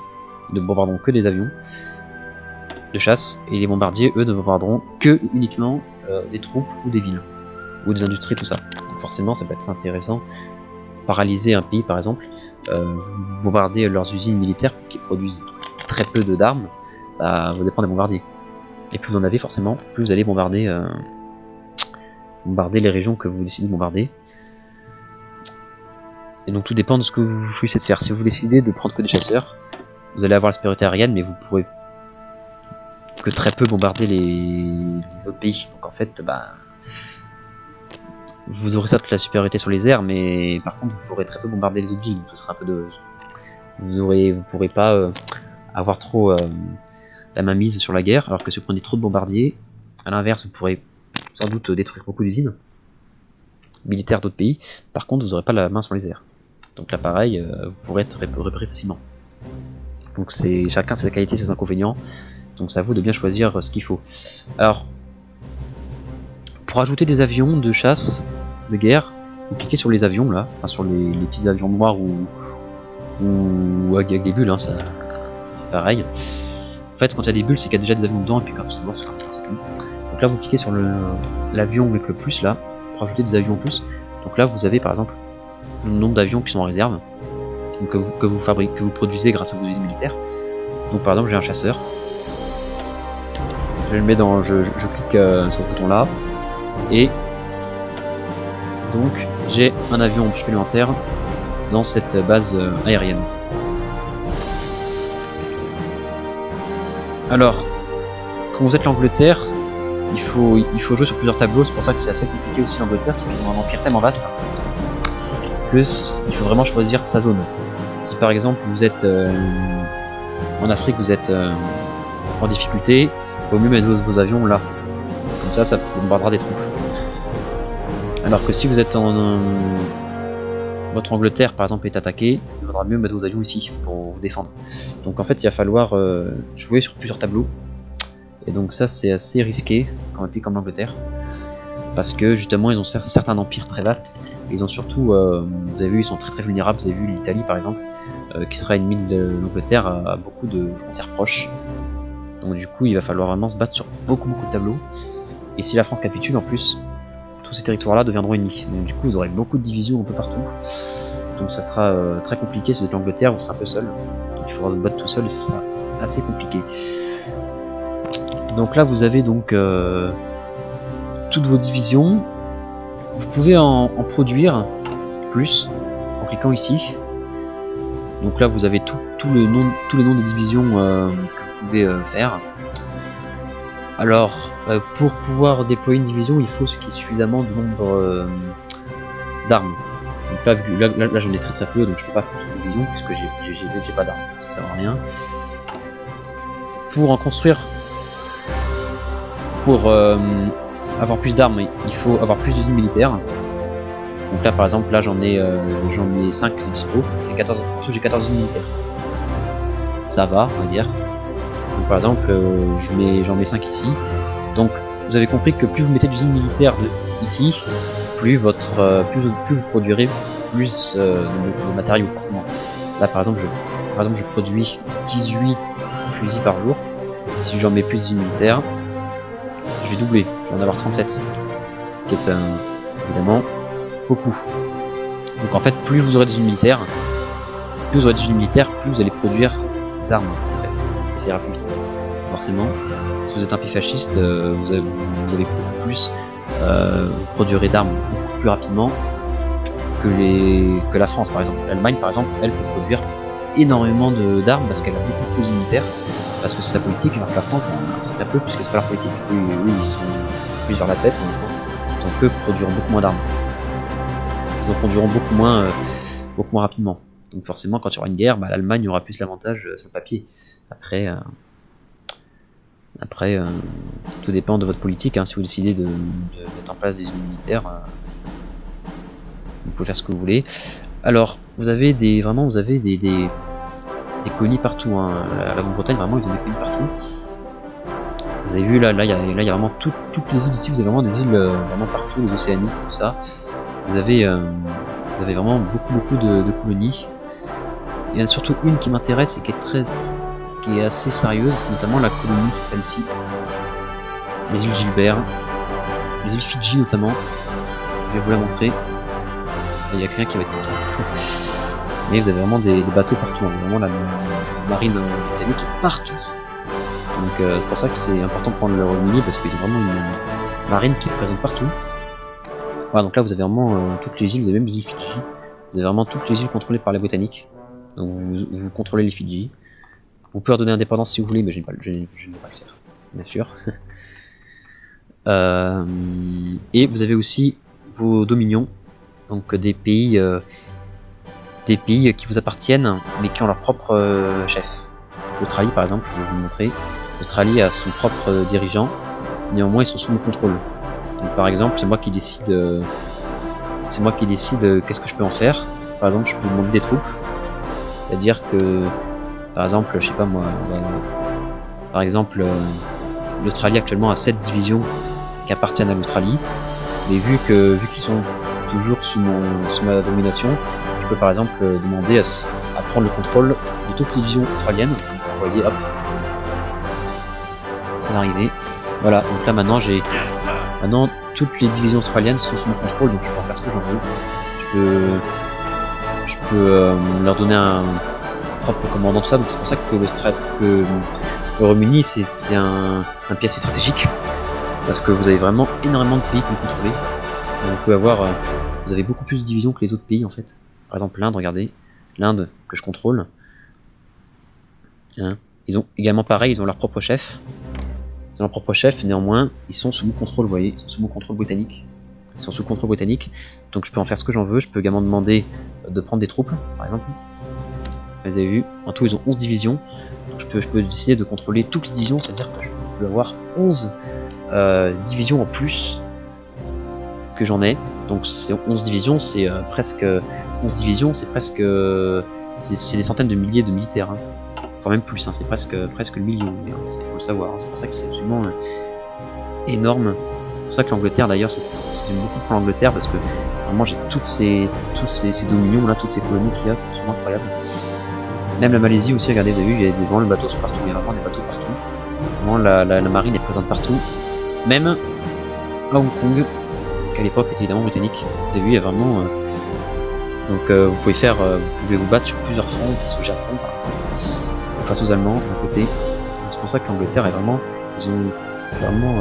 Speaker 1: ils ne bombarderont que des avions de chasse, et les bombardiers, eux, ne bombarderont que uniquement des troupes ou des villes, ou des industries, tout ça. Donc forcément, ça peut être intéressant. Paralyser un pays, par exemple, vous bombardez leurs usines militaires qui produisent très peu d'armes, bah, vous allez prendre des bombardiers. Et plus vous en avez, forcément, plus vous allez bombarder les régions que vous décidez de bombarder. Et donc tout dépend de ce que vous choisissez de faire. Si vous décidez de prendre que des chasseurs, vous allez avoir la supériorité aérienne, mais vous pourrez que très peu bombarder les autres pays. Donc en fait, bah, vous aurez certes la supériorité sur les airs, mais par contre vous pourrez très peu bombarder les autres villes. Donc ce sera un peu de... Vous pourrez pas avoir trop la main mise sur la guerre, alors que si vous prenez trop de bombardiers, à l'inverse, vous pourrez sans doute détruire beaucoup d'usines militaires d'autres pays. Par contre, vous n'aurez pas la main sur les airs. Donc là, pareil, vous pourrez être repéré facilement. Donc c'est chacun ses qualités, ses inconvénients. Donc c'est à vous de bien choisir ce qu'il faut. Alors, pour ajouter des avions de chasse, de guerre, vous cliquez sur les avions là, enfin sur les petits avions noirs ou avec des bulles, hein, c'est pareil. En fait, quand il y a des bulles, c'est qu'il y a déjà des avions dedans, et puis comme souvent, c'est comme ça, c'est tout. Donc là, vous cliquez sur l'avion avec le plus là, pour ajouter des avions en plus. Donc là, vous avez par exemple le nombre d'avions qui sont en réserve, donc que vous produisez grâce à vos usines militaires. Donc par exemple, j'ai un chasseur. Je le mets dans, je clique sur ce bouton là, et donc j'ai un avion supplémentaire dans cette base aérienne. Alors, quand vous êtes l'Angleterre, il faut jouer sur plusieurs tableaux. C'est pour ça que c'est assez compliqué aussi l'Angleterre, c'est qu'ils ont un empire tellement vaste que il faut vraiment choisir sa zone. Si par exemple vous êtes en Afrique, vous êtes en difficulté, il vaut mieux mettre vos avions là. Comme ça bombardera des troupes. Alors que si vous êtes votre Angleterre par exemple est attaquée, il vaudra mieux mettre vos avions ici pour vous défendre. Donc en fait il va falloir jouer sur plusieurs tableaux. Et donc ça c'est assez risqué quand un pays comme l'Angleterre. Parce que justement ils ont certains empires très vastes. Et ils ont surtout, vous avez vu, ils sont très vulnérables. Vous avez vu l'Italie par exemple, qui sera ennemie de l'Angleterre à beaucoup de frontières proches. Donc du coup il va falloir vraiment se battre sur beaucoup de tableaux. Et si la France capitule en plus, tous ces territoires là deviendront ennemis. Donc du coup vous aurez beaucoup de divisions un peu partout. Donc ça sera très compliqué. Si vous êtes l'Angleterre, vous serez un peu seul. Donc il faudra vous battre tout seul et ce sera assez compliqué. Donc là vous avez donc toutes vos divisions. Vous pouvez en produire plus en cliquant ici. Donc là vous avez tous les noms des divisions que vous pouvez faire. Alors pour pouvoir déployer une division, il faut qu'il y ait suffisamment de nombre d'armes. Donc là j'en ai très peu, donc je peux pas construire une division puisque j'ai pas d'armes, ça sert à rien. Pour en construire, pour avoir plus d'armes, il faut avoir plus d'usines militaires.
Speaker 2: Donc là par exemple, là j'en ai 5 dispo, j'ai 14 unités militaires. Ça va, on va dire. Donc par exemple, j'en mets 5 ici. Donc vous avez compris que plus vous mettez d'usines militaires ici, plus vous produirez plus de matériaux forcément. Là par exemple, je produis 18 fusils par jour. Si j'en mets plus d'usines militaires, je vais doubler, je vais en avoir 37. Ce qui est évidemment beaucoup. Donc en fait, plus vous aurez des unités militaires, plus vous allez produire des armes en fait. Et ça ira plus vite. Forcément, si vous êtes un pays fasciste, vous avez beaucoup plus, vous produirez d'armes beaucoup plus rapidement que la France par exemple. L'Allemagne par exemple, elle peut produire énormément d'armes parce qu'elle a beaucoup plus militaires, parce que c'est sa politique, alors que la France un peu puisque c'est pas leur politique. Oui, ils sont plus vers la tête pour l'instant, donc eux produiront beaucoup moins d'armes. Ils en produiront beaucoup moins rapidement. Donc forcément, quand il y aura une guerre, l'Allemagne aura plus l'avantage sur le papier. Après, tout dépend de votre politique. Hein. Si vous décidez de mettre en place des unités militaires, vous pouvez faire ce que vous voulez. Alors, vous avez des colonies partout. Hein. La Grande-Bretagne, vraiment, ils ont des colonies partout. Vous avez vu là, il y a vraiment toutes les îles ici. Vous avez vraiment des îles vraiment partout, les océaniques, tout ça. Vous avez vraiment beaucoup de colonies. Il y en a surtout une qui m'intéresse et qui est assez sérieuse, c'est notamment la colonie, c'est celle-ci. Les îles Gilbert, les îles Fidji notamment. Je vais vous la montrer. Il y a quelqu'un qui va être content. Mais vous avez vraiment des bateaux partout, hein. Vous avez vraiment la marine britannique partout. Donc c'est pour ça que c'est important de prendre le Royaume-Uni parce qu'ils ont vraiment une marine qui est présente partout. Voilà, donc là vous avez vraiment toutes les îles, vous avez même les îles Fidji. Vous avez vraiment toutes les îles contrôlées par les Britanniques. Donc vous contrôlez les Fidji. Vous pouvez leur donner indépendance si vous voulez, mais je ne vais pas le faire, bien sûr. Et vous avez aussi vos dominions, donc des pays qui vous appartiennent, mais qui ont leur propre chef. L'Australie par exemple, je vais vous montrer. L'Australie a son propre dirigeant, néanmoins ils sont sous mon contrôle. Donc par exemple, c'est moi qui décide qu'est-ce que je peux en faire. Par exemple, je peux demander des troupes. C'est-à-dire que, par exemple, je sais pas moi, par exemple, l'Australie actuellement a 7 divisions qui appartiennent à l'Australie, mais vu qu'ils sont toujours sous ma domination, je peux par exemple demander à prendre le contrôle de toutes les divisions australiennes. Vous voyez, hop, ça va arriver. Voilà, donc là maintenant toutes les divisions australiennes sont sous mon contrôle, donc je peux en faire ce que j'en veux. Je peux leur donner un propre commandant, tout ça. Donc c'est pour ça que le Royaume-Uni c'est un pays assez stratégique, parce que vous avez vraiment énormément de pays que vous contrôlez. Donc vous avez beaucoup plus de divisions que les autres pays en fait. Par exemple l'Inde, regardez, l'Inde que je contrôle. Hein. Ils ont également pareil, ils ont leur propre chef. Néanmoins, ils sont sous mon contrôle, vous voyez, ils sont sous mon contrôle britannique. Donc je peux en faire ce que j'en veux. Je peux également demander de prendre des troupes, par exemple. Vous avez vu, en tout ils ont 11 divisions. Donc je peux décider de contrôler toutes les divisions, c'est-à-dire que je peux avoir 11 divisions en plus que j'en ai. Donc c'est 11 divisions, c'est presque... 11 divisions, c'est presque... c'est des centaines de milliers de militaires. Hein. Enfin même plus, hein, c'est presque le million, il faut le savoir. Hein. C'est pour ça que c'est absolument énorme. C'est pour ça que l'Angleterre d'ailleurs, j'aime beaucoup pour l'Angleterre parce que vraiment j'ai tous ces dominions là, toutes ces colonies qu'il y a, c'est absolument incroyable. Même la Malaisie aussi, regardez, vous avez vu, il y a des grands bateaux partout, il y a vraiment des bateaux partout. Vraiment la marine est présente partout. Même à Hong Kong, qu'à l'époque était évidemment britannique. Vous avez vu, il y a vraiment... Donc vous pouvez vous battre sur plusieurs fronts, face au Japon par exemple, face aux Allemands d'un côté. C'est pour ça que l'Angleterre est vraiment... C'est vraiment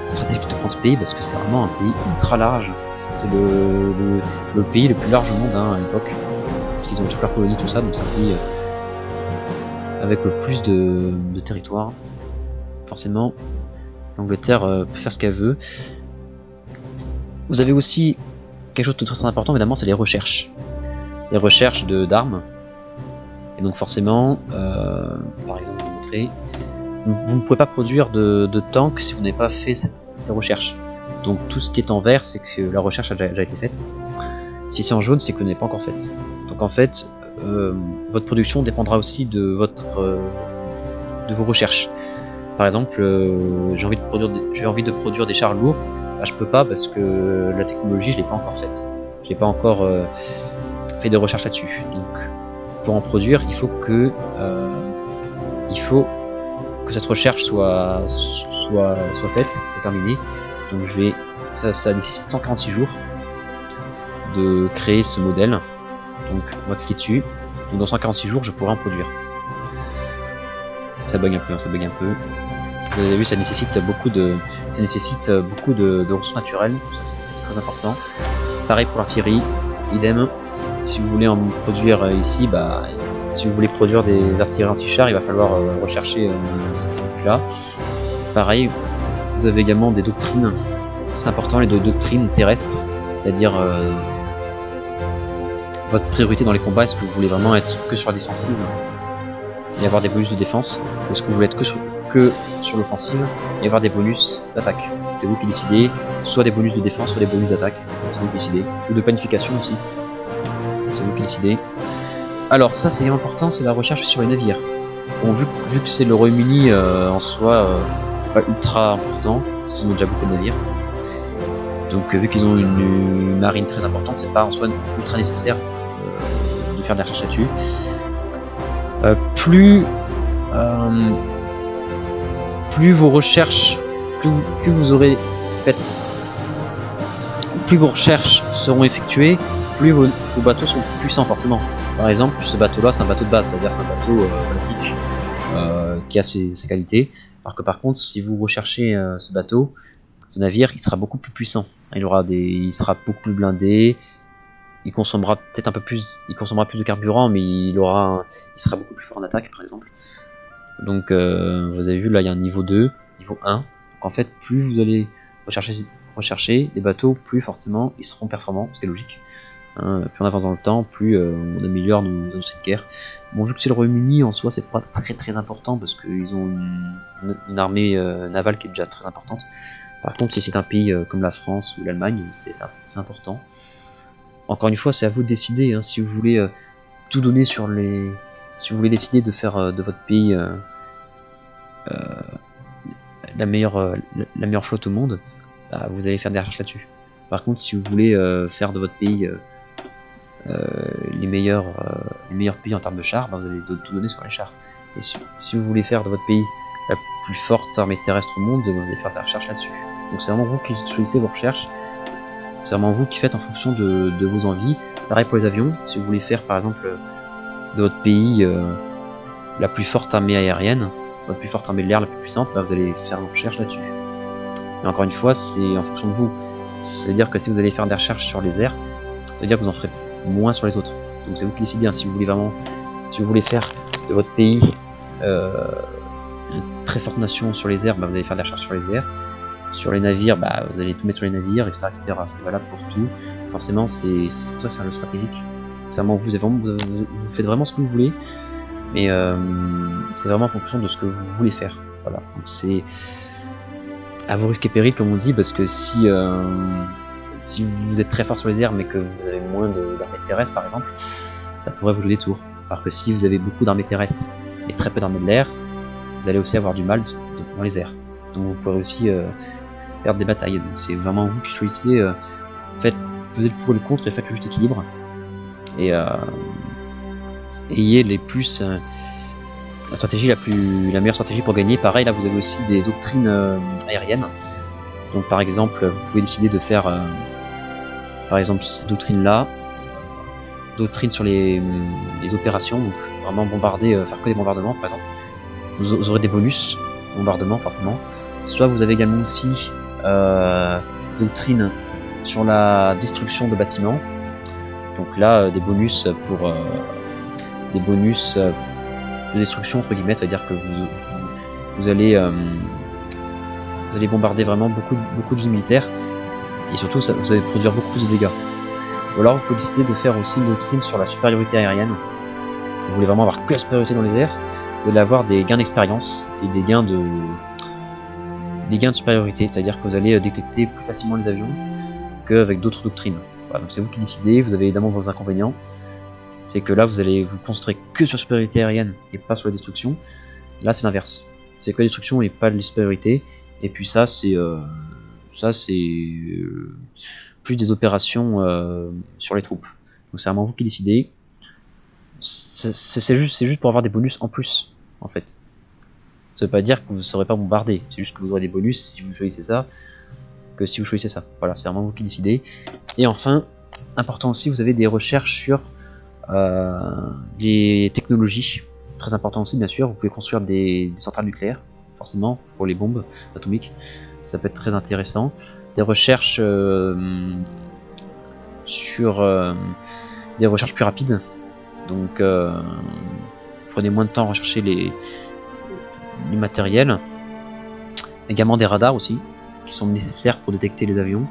Speaker 2: stratégique de prendre ce pays parce que c'est vraiment un pays ultra large. C'est le pays le plus large au monde hein, à l'époque. Parce qu'ils ont toute leur colonie, tout ça, donc c'est un pays avec le plus de territoire. Forcément, l'Angleterre peut faire ce qu'elle veut. Vous avez aussi quelque chose de très important, évidemment, c'est les recherches. Les recherches d'armes. Et donc forcément, par exemple, je vais vous montrer, vous ne pouvez pas produire de tanks si vous n'avez pas fait ces recherches. Donc tout ce qui est en vert, c'est que la recherche a déjà été faite. Si c'est en jaune, c'est que vous n'avez pas encore fait. Donc en fait, votre production dépendra aussi de vos recherches. Par exemple, j'ai envie de produire des chars lourds, bah, je peux pas parce que la technologie je l'ai pas encore faite. J'ai pas encore fait de recherche là-dessus. Donc pour en produire, il faut que cette recherche soit faite, terminée. Donc ça nécessite 146 jours de créer ce modèle. Donc on va cliquer dessus. Donc dans 146 jours, je pourrai en produire. Ça bug un peu, hein, ça bug un peu. Vous avez vu, ça nécessite beaucoup de ressources naturelles, c'est très important. Pareil pour l'artillerie, idem. Si vous voulez en produire ici, bah, si vous voulez produire des artilleries anti-chars, il va falloir rechercher ces trucs-là. Pareil, vous avez également des doctrines très importantes, les deux doctrines terrestres, c'est-à-dire votre priorité dans les combats. Est-ce que vous voulez vraiment être que sur la défensive et avoir des bonus de défense, ou est-ce que vous voulez être que sur l'offensive et avoir des bonus d'attaque? C'est vous qui décidez, soit des bonus de défense, soit des bonus d'attaque, c'est vous qui décidez, ou de planification aussi, c'est vous qui décidez. Alors ça c'est important, c'est la recherche sur les navires. Bon, vu que c'est le Royaume-Uni en soi, c'est pas ultra important, parce qu'ils ont déjà beaucoup de navires. Donc vu qu'ils ont une marine très importante, c'est pas en soi ultra nécessaire de faire des recherches là-dessus. Plus vos recherches, plus vous aurez fait, plus vos recherches seront effectuées, plus vos bateaux sont puissants forcément. Par exemple, ce bateau-là, c'est un bateau de base, c'est-à-dire c'est un bateau basique qui a ses qualités. Alors que par contre, si vous recherchez ce bateau, ce navire, il sera beaucoup plus puissant. Il sera beaucoup plus blindé. Il consommera peut-être un peu plus, plus de carburant, mais il sera beaucoup plus fort en attaque, par exemple. Donc, vous avez vu, là, il y a un niveau 2, niveau 1. Donc, en fait, plus vous allez rechercher des bateaux, plus forcément ils seront performants, ce qui est logique. Hein, plus on avance dans le temps, plus on améliore nos industries de guerre. Bon, vu que c'est le Royaume-Uni, en soi, c'est pas très important parce qu'ils ont une armée navale qui est déjà très importante. Par contre, si c'est un pays comme la France ou l'Allemagne, c'est important. Encore une fois, c'est à vous de décider, hein, si vous voulez tout donner sur les... Si vous voulez décider de faire de votre pays la meilleure flotte au monde, bah, vous allez faire des recherches là-dessus. Par contre, si vous voulez faire de votre pays les meilleurs pays en termes de chars, bah, vous allez tout donner sur les chars. Et si vous voulez faire de votre pays la plus forte armée terrestre au monde, vous allez faire des recherches là-dessus. Donc c'est vraiment vous qui choisissez vos recherches. C'est vraiment vous qui faites en fonction de vos envies. Pareil pour les avions, si vous voulez faire par exemple de votre pays la plus forte armée aérienne, la plus forte armée de l'air, la plus puissante, bah vous allez faire vos recherches là-dessus. Et encore une fois, c'est en fonction de vous. Ça veut dire que si vous allez faire des recherches sur les airs, ça veut dire que vous en ferez moins sur les autres. Donc c'est vous qui décidez, hein, si vous voulez faire de votre pays une très forte nation sur les airs, bah vous allez faire des recherches sur les airs. Sur les navires, bah, vous allez tout mettre sur les navires, etc. C'est valable pour tout. Forcément, c'est pour ça que c'est un jeu stratégique. C'est vraiment vous faites vraiment ce que vous voulez, mais c'est vraiment en fonction de ce que vous voulez faire. Voilà. Donc c'est à vos risques et périls, comme on dit, parce que si vous êtes très fort sur les airs, mais que vous avez moins d'armées terrestres, par exemple, ça pourrait vous jouer des tours. Alors que si vous avez beaucoup d'armées terrestres et très peu d'armées de l'air, vous allez aussi avoir du mal dans les airs. Donc vous pourrez aussi perdre des batailles. Donc c'est vraiment vous qui choisissez. Faites le pour et le contre et faites le juste équilibre. Et ayez la meilleure stratégie pour gagner. Pareil, là vous avez aussi des doctrines aériennes. Donc par exemple, vous pouvez décider de faire par exemple cette doctrine là, doctrine sur les opérations, donc vraiment bombarder, faire que des bombardements par exemple. Vous aurez des bonus de bombardement forcément. Soit vous avez également aussi doctrine sur la destruction de bâtiments. Donc là, des bonus de destruction entre guillemets, c'est-à-dire que vous allez bombarder vraiment beaucoup d'usines militaires et surtout vous allez produire beaucoup plus de dégâts. Ou alors vous pouvez décider de faire aussi une doctrine sur la supériorité aérienne. Vous voulez vraiment avoir que la supériorité dans les airs, vous allez avoir des gains d'expérience et des gains de supériorité, c'est-à-dire que vous allez détecter plus facilement les avions qu'avec d'autres doctrines. Voilà, donc c'est vous qui décidez, vous avez évidemment vos inconvénients. C'est que là vous allez vous concentrer que sur la supériorité aérienne et pas sur la destruction. Là c'est l'inverse. C'est que la destruction et pas de la supériorité. Et puis ça c'est plus des opérations sur les troupes. Donc c'est vraiment vous qui décidez. C'est juste pour avoir des bonus en plus en fait. Ça veut pas dire que vous ne saurez pas bombarder, c'est juste que vous aurez des bonus si vous choisissez ça, que si vous choisissez ça. Voilà, c'est vraiment vous qui décidez. Et enfin, important aussi, vous avez des recherches sur les technologies. Très important aussi, bien sûr, vous pouvez construire des centrales nucléaires, forcément, pour les bombes atomiques. Ça peut être très intéressant. Des recherches sur des recherches plus rapides. Donc, prenez moins de temps à rechercher les matériels. Également des radars aussi, qui sont nécessaires pour détecter les avions.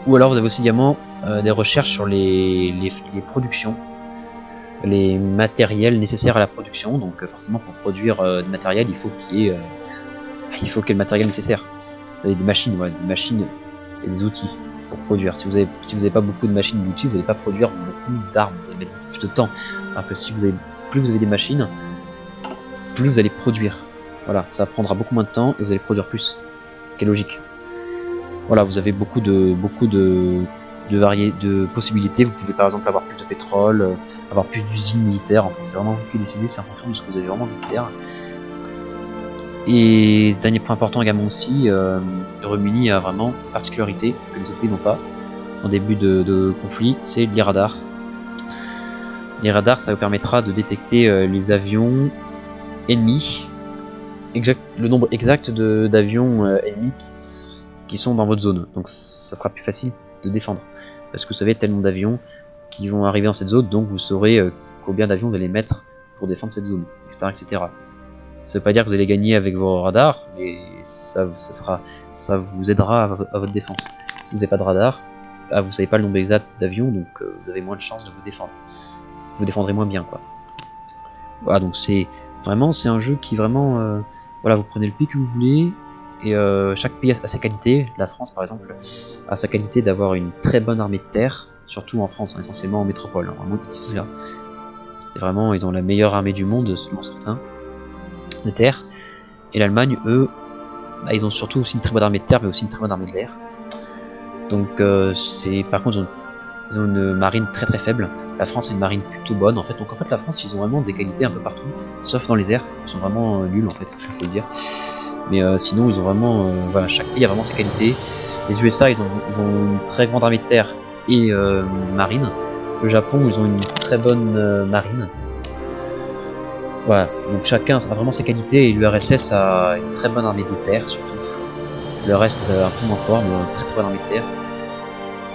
Speaker 2: Ou alors vous avez aussi également des recherches sur les productions, les matériels nécessaires à la production. Donc forcément pour produire du matériel, il faut qu'il y ait le matériel nécessaire. Vous avez des machines, voilà, des machines et des outils pour produire. Si vous avez pas beaucoup de machines et d'outils, vous n'allez pas produire beaucoup d'armes, vous allez mettre plus de temps. Alors que si plus vous avez des machines, plus vous allez produire. Voilà, ça prendra beaucoup moins de temps et vous allez produire plus. Quelle logique. Voilà, vous avez beaucoup de possibilités. Vous pouvez par exemple avoir plus de pétrole, avoir plus d'usines militaires. En fait, c'est vraiment vous qui décidez, c'est en fonction de ce que vous avez vraiment envie de faire. Et dernier point important également aussi, le Royaume-Uni a vraiment une particularité que les autres pays n'ont pas en début de conflit, c'est les radars. Les radars, ça vous permettra de détecter les avions ennemis, le nombre exact d'avions ennemis qui sont dans votre zone. Donc ça sera plus facile de défendre. Parce que vous savez tel nombre d'avions qui vont arriver dans cette zone, donc vous saurez combien d'avions vous allez mettre pour défendre cette zone, etc. etc. Ça veut pas dire que vous allez gagner avec vos radars, mais ça vous aidera à votre défense. Si vous n'avez pas de radar, vous savez pas le nombre exact d'avions, donc vous avez moins de chances de vous défendre. Vous défendrez moins bien, quoi. Voilà, donc c'est un jeu qui vraiment, voilà, vous prenez le pays que vous voulez, et chaque pays a sa qualité. La France, par exemple, a sa qualité d'avoir une très bonne armée de terre, surtout en France, hein, essentiellement en métropole. Hein, vraiment ici, là. C'est vraiment, ils ont la meilleure armée du monde, selon certains, de terre. Et l'Allemagne, eux, ils ont surtout aussi une très bonne armée de terre, mais aussi une très bonne armée de l'air. Donc, par contre, ils ont une marine très très faible. La France a une marine plutôt bonne en fait. Donc en fait la France ils ont vraiment des qualités un peu partout, sauf dans les airs. Ils sont vraiment nuls en fait, il faut le dire. Mais sinon ils ont vraiment, voilà, chaque pays a vraiment ses qualités. Les USA ils ont une très grande armée de terre et marine. Le Japon ils ont une très bonne marine. Voilà, donc chacun a vraiment ses qualités et l'URSS a une très bonne armée de terre surtout. Le reste un peu moins fort, mais une très très bonne armée de terre.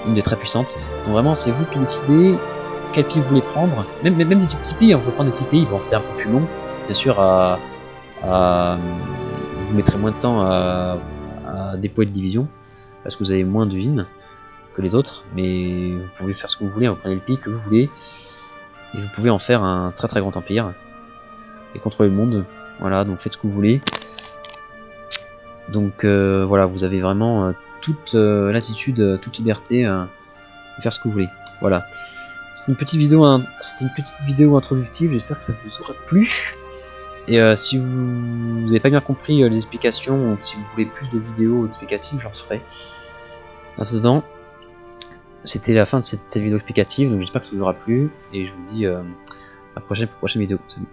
Speaker 2: Une des très puissantes. Donc vraiment c'est vous qui décidez quel pays vous voulez prendre. Même des petits pays, on peut prendre des petits pays. Bon c'est un peu plus long, bien sûr vous mettrez moins de temps à déployer de division parce que vous avez moins d'usines que les autres, mais vous pouvez faire ce que vous voulez, vous prenez le pays que vous voulez et vous pouvez en faire un très très grand empire et contrôler le monde. Voilà, donc faites ce que vous voulez. Donc voilà, vous avez vraiment toute latitude, toute liberté de faire ce que vous voulez. Voilà. C'était une petite vidéo introductive, j'espère que ça vous aura plu. Et si vous n'avez pas bien compris les explications, ou si vous voulez plus de vidéos explicatives, j'en ferai. En attendant, c'était la fin de cette vidéo explicative, donc j'espère que ça vous aura plu. Et je vous dis à la prochaine vidéo. Salut.